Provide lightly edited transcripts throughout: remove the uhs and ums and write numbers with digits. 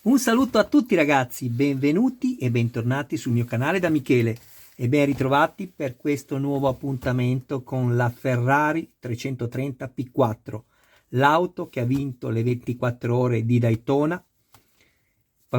Un saluto a tutti ragazzi, benvenuti e bentornati sul mio canale da Michele e ben ritrovati per questo nuovo appuntamento con la Ferrari 330 P4, l'auto che ha vinto le 24 ore di Daytona,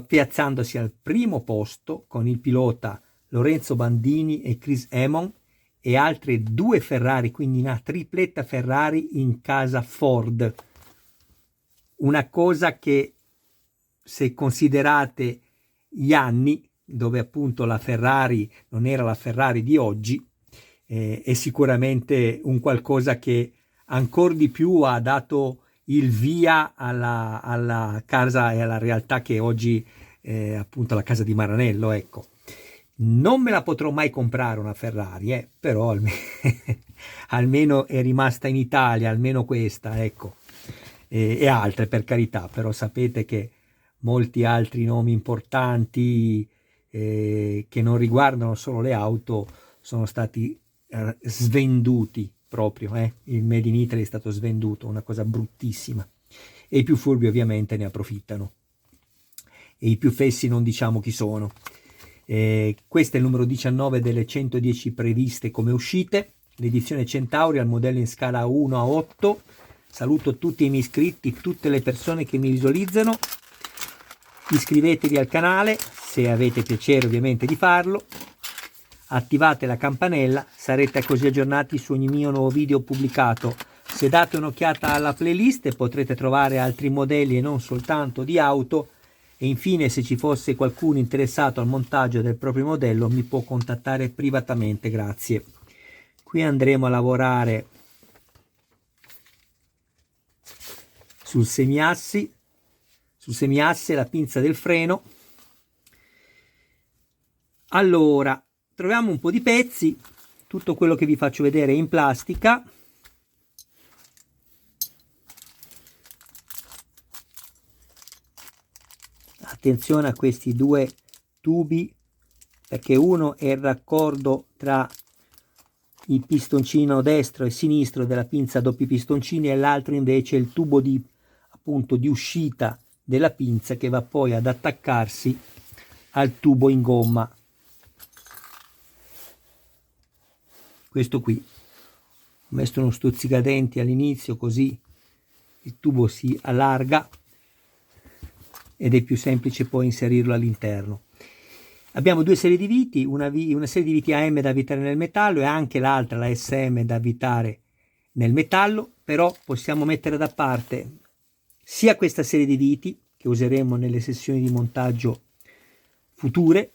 piazzandosi al primo posto con il pilota Lorenzo Bandini e Chris Amon e altre due Ferrari, quindi una tripletta Ferrari in casa Ford. Una cosa che, se considerate gli anni dove appunto la Ferrari non era la Ferrari di oggi, è sicuramente un qualcosa che ancora di più ha dato il via alla casa e alla realtà che oggi è appunto la casa di Maranello. Ecco, non me la potrò mai comprare una Ferrari, però almeno è rimasta in Italia, almeno questa, ecco, e altre per carità, però sapete che molti altri nomi importanti che non riguardano solo le auto sono stati svenduti proprio, il Made in Italy è stato svenduto, una cosa bruttissima, e i più furbi ovviamente ne approfittano e i più fessi non diciamo chi sono. Questo è il numero 19 delle 110 previste come uscite, l'edizione Centauri al modello in scala 1 a 8. Saluto tutti i miei iscritti, tutte le persone che mi visualizzano. Iscrivetevi al canale se avete piacere ovviamente di farlo, attivate la campanella, sarete così aggiornati su ogni mio nuovo video pubblicato. Se date un'occhiata alla playlist potrete trovare altri modelli e non soltanto di auto. E infine, se ci fosse qualcuno interessato al montaggio del proprio modello, mi può contattare privatamente, grazie. Qui andremo a lavorare sul semiasse, la pinza del freno. Allora, troviamo un po' di pezzi, tutto quello che vi faccio vedere è in plastica. Attenzione a questi due tubi, perché uno è il raccordo tra il pistoncino destro e sinistro della pinza a doppi pistoncini e l'altro invece è il tubo di uscita della pinza che va poi ad attaccarsi al tubo in gomma. Questo qui, ho messo uno stuzzicadenti all'inizio così il tubo si allarga ed è più semplice poi inserirlo all'interno. Abbiamo due serie di viti, una serie di viti AM da avvitare nel metallo e anche l'altra, la SM, da avvitare nel metallo, però possiamo mettere da parte sia questa serie di viti che useremo nelle sessioni di montaggio future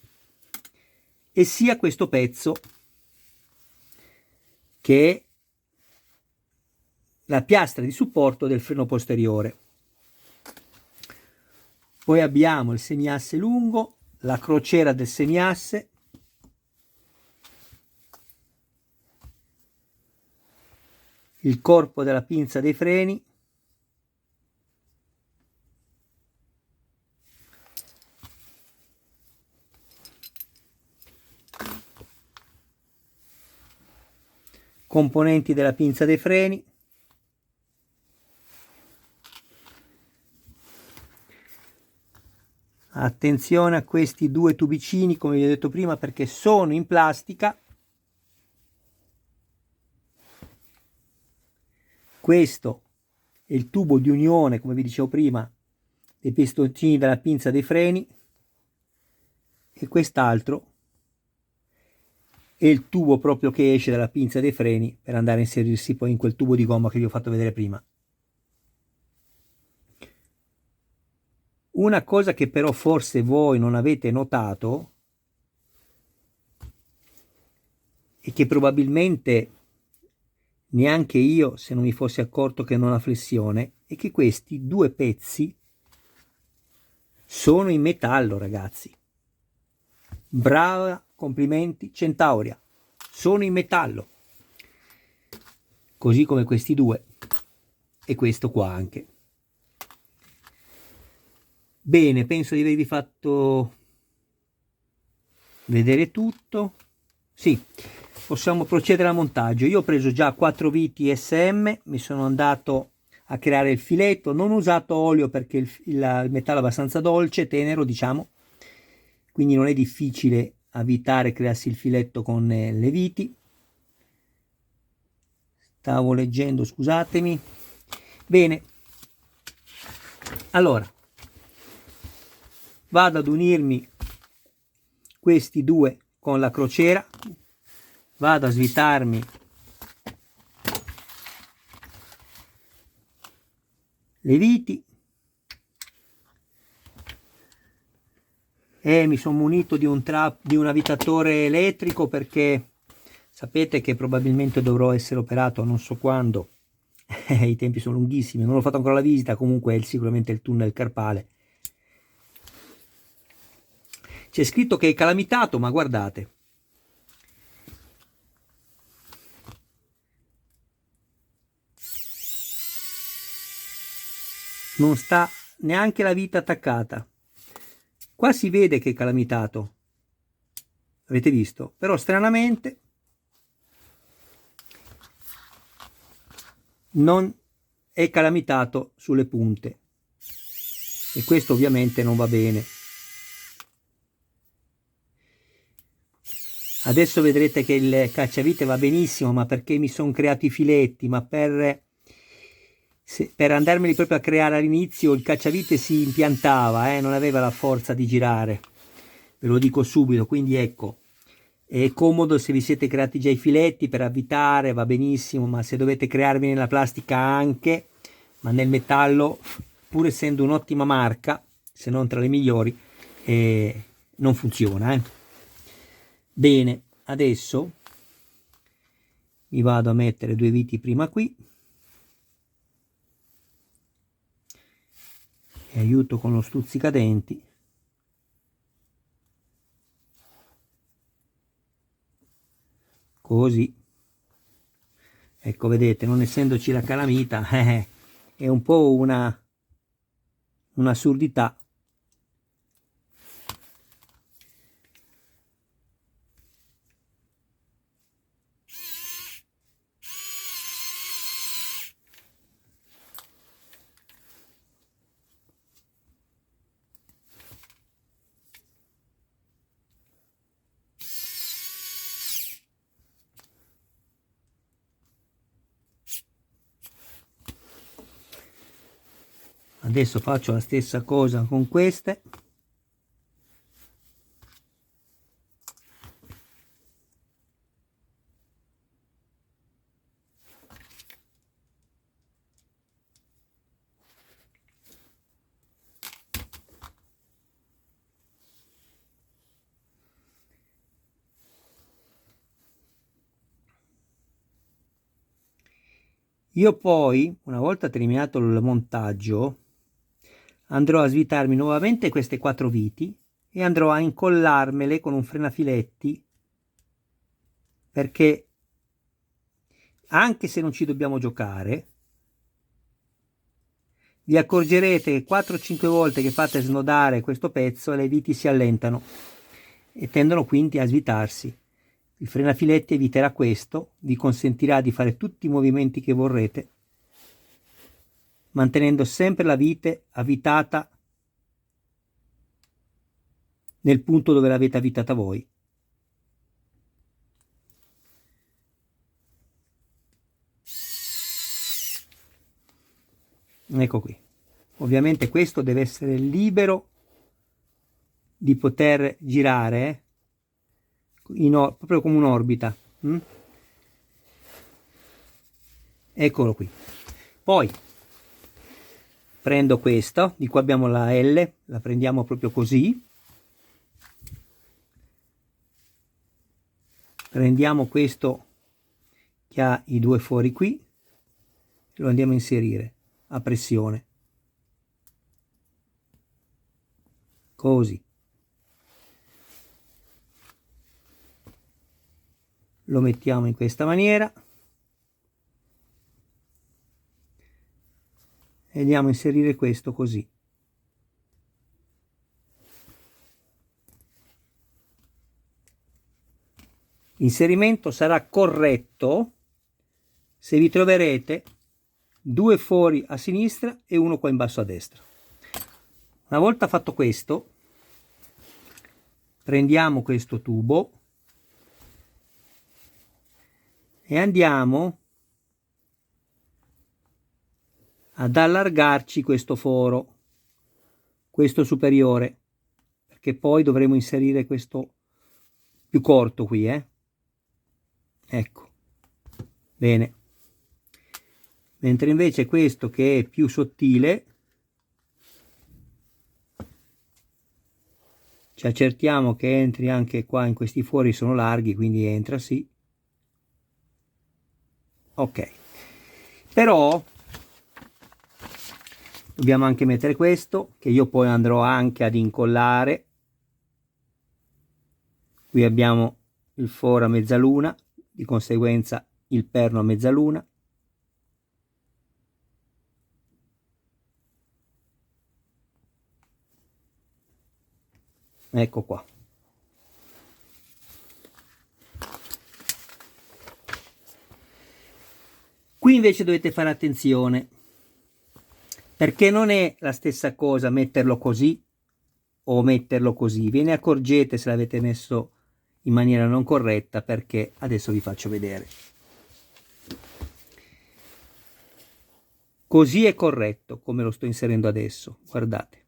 e sia questo pezzo che è la piastra di supporto del freno posteriore. Poi abbiamo il semiasse lungo, la crociera del semiasse, il corpo della pinza dei freni, componenti della pinza dei freni, attenzione a questi due tubicini come vi ho detto prima perché sono in plastica. Questo è il tubo di unione, come vi dicevo prima, dei pistoncini della pinza dei freni e quest'altro è il tubo proprio che esce dalla pinza dei freni per andare a inserirsi poi in quel tubo di gomma che vi ho fatto vedere prima. Una cosa che però forse voi non avete notato e che probabilmente neanche io, se non mi fossi accorto che non ha flessione, è che questi due pezzi sono in metallo, ragazzi. Brava, complimenti Centauria, sono in metallo, così come questi due e questo qua anche. Bene, penso di avervi fatto vedere tutto. Sì, possiamo procedere al montaggio. Io ho preso già 4 viti SM, mi sono andato a creare il filetto. Non ho usato olio perché il metallo è abbastanza dolce, tenero, diciamo, quindi non è difficile avvitare, crearsi il filetto con le viti. Stavo leggendo, scusatemi. Bene, allora vado ad unirmi questi due con la crociera, vado a svitarmi le viti e mi sono munito di un avvitatore elettrico, perché sapete che probabilmente dovrò essere operato non so quando. I tempi sono lunghissimi, non ho fatto ancora la visita, comunque è sicuramente il tunnel carpale. C'è scritto che è calamitato, ma guardate, non sta neanche la vita attaccata. Qua si vede che è calamitato, avete visto? Però stranamente non è calamitato sulle punte, e questo ovviamente non va bene. Adesso vedrete che il cacciavite va benissimo, ma perché mi sono creati i filetti, ma per andarmeli proprio a creare all'inizio il cacciavite si impiantava, non aveva la forza di girare, ve lo dico subito. Quindi ecco, è comodo se vi siete creati già i filetti per avvitare, va benissimo, ma se dovete crearvi nella plastica anche, ma nel metallo, pur essendo un'ottima marca, se non tra le migliori, non funziona. Bene, adesso mi vado a mettere due viti prima qui e aiuto con lo stuzzicadenti, così. Ecco, vedete, non essendoci la calamita, è un po' un'assurdità. Adesso faccio la stessa cosa con queste. Io poi, una volta terminato il montaggio, andrò a svitarmi nuovamente queste 4 viti e andrò a incollarmele con un frenafiletti, perché anche se non ci dobbiamo giocare, vi accorgerete che 4-5 volte che fate snodare questo pezzo le viti si allentano e tendono quindi a svitarsi. Il frenafiletti eviterà questo, vi consentirà di fare tutti i movimenti che vorrete, mantenendo sempre la vite avvitata nel punto dove l'avete avvitata voi. Ecco qui. Ovviamente questo deve essere libero di poter girare, proprio come un'orbita. Eccolo qui. Poi prendo questo, di qua abbiamo la L, la prendiamo proprio così. Prendiamo questo che ha i due fori qui e lo andiamo a inserire a pressione. Così. Lo mettiamo in questa maniera e andiamo a inserire questo così. L'inserimento sarà corretto se vi troverete 2 fori a sinistra e uno qua in basso a destra. Una volta fatto questo, prendiamo questo tubo e andiamo ad allargarci questo foro, questo superiore, perché poi dovremo inserire questo più corto qui, ecco, bene. Mentre invece questo che è più sottile, ci accertiamo che entri anche qua in questi fori, sono larghi, quindi entra, sì. Ok, però dobbiamo anche mettere questo, che io poi andrò anche ad incollare. Qui abbiamo il foro a mezzaluna, di conseguenza il perno a mezzaluna. Ecco qua. Qui invece dovete fare attenzione, perché non è la stessa cosa metterlo così o metterlo così. Ve ne accorgete se l'avete messo in maniera non corretta, perché adesso vi faccio vedere. Così è corretto, come lo sto inserendo adesso, guardate.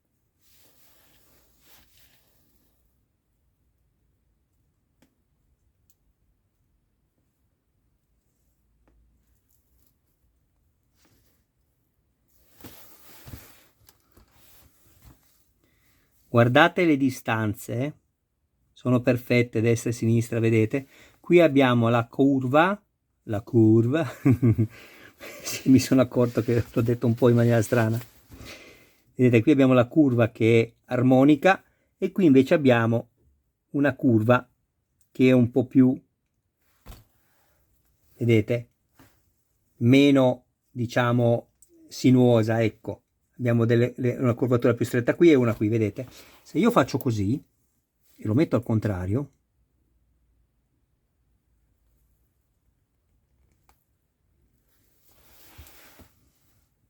Guardate le distanze, sono perfette, destra e sinistra, vedete? Qui abbiamo la curva, sì, mi sono accorto che l'ho detto un po' in maniera strana. Vedete, qui abbiamo la curva che è armonica e qui invece abbiamo una curva che è un po' più, vedete, meno, diciamo, sinuosa, ecco. Abbiamo una curvatura più stretta qui e una qui, vedete? Se io faccio così e lo metto al contrario,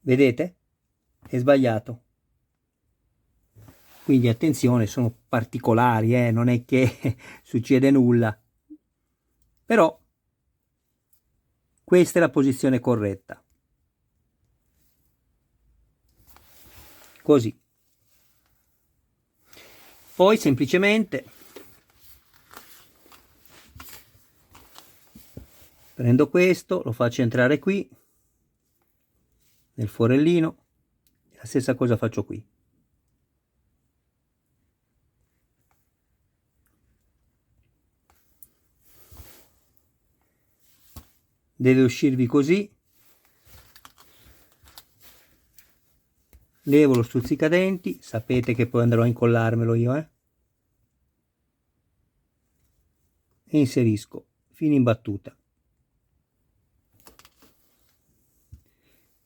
vedete? È sbagliato. Quindi attenzione, sono particolari, non è che succede nulla. Però questa è la posizione corretta. Così. Poi semplicemente prendo questo, lo faccio entrare qui, nel forellino, la stessa cosa faccio qui. Deve uscirvi così. Levo lo stuzzicadenti, sapete che poi andrò a incollarmelo io, e inserisco fino in battuta.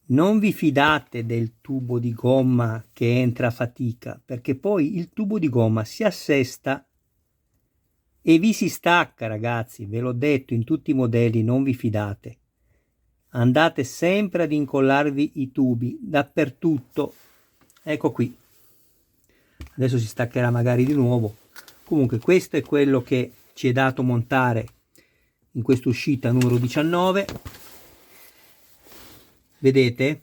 Non vi fidate del tubo di gomma che entra a fatica, perché poi il tubo di gomma si assesta e vi si stacca, ragazzi, ve l'ho detto, in tutti i modelli non vi fidate. Andate sempre ad incollarvi i tubi dappertutto. Ecco qui. Adesso si staccherà magari di nuovo. Comunque questo è quello che ci è dato montare in questa uscita numero 19. Vedete?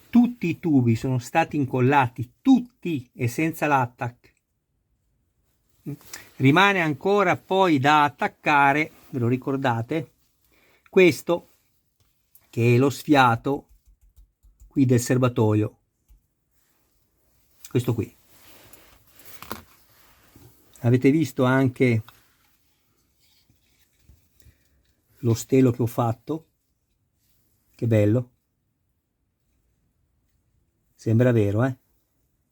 Tutti i tubi sono stati incollati, tutti, e senza l'attack. Rimane ancora poi da attaccare, ve lo ricordate, questo che è lo sfiato qui del serbatoio, questo qui. Avete visto anche lo stelo che ho fatto? Che bello. Sembra vero, eh?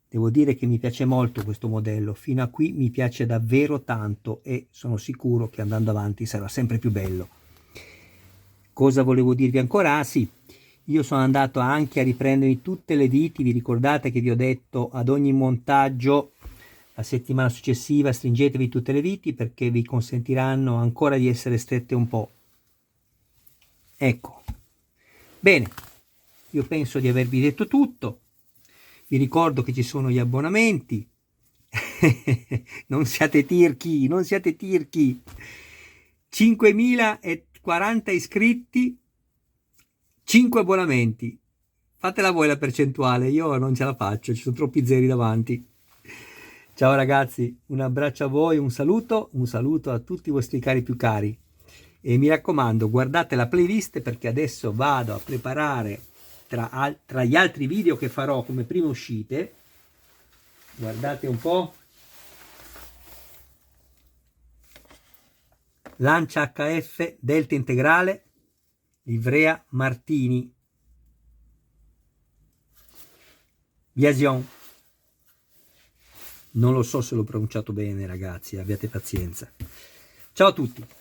Devo dire che mi piace molto questo modello, fino a qui mi piace davvero tanto e sono sicuro che andando avanti sarà sempre più bello. Cosa volevo dirvi ancora? Ah sì, io sono andato anche a riprendermi tutte le viti, vi ricordate che vi ho detto ad ogni montaggio la settimana successiva stringetevi tutte le viti perché vi consentiranno ancora di essere strette un po'. Ecco, bene, io penso di avervi detto tutto. Vi ricordo che ci sono gli abbonamenti. Non siate tirchi, non siate tirchi. 5.040 iscritti, 5 abbonamenti. Fatela voi la percentuale, io non ce la faccio, ci sono troppi zeri davanti. Ciao ragazzi, un abbraccio a voi, un saluto a tutti i vostri cari più cari. E mi raccomando, guardate la playlist perché adesso vado a preparare tra gli altri video che farò come prime uscite. Guardate un po'. Lancia HF Delta integrale, livrea Martini. Viasion. Non lo so se l'ho pronunciato bene, ragazzi, abbiate pazienza. Ciao a tutti.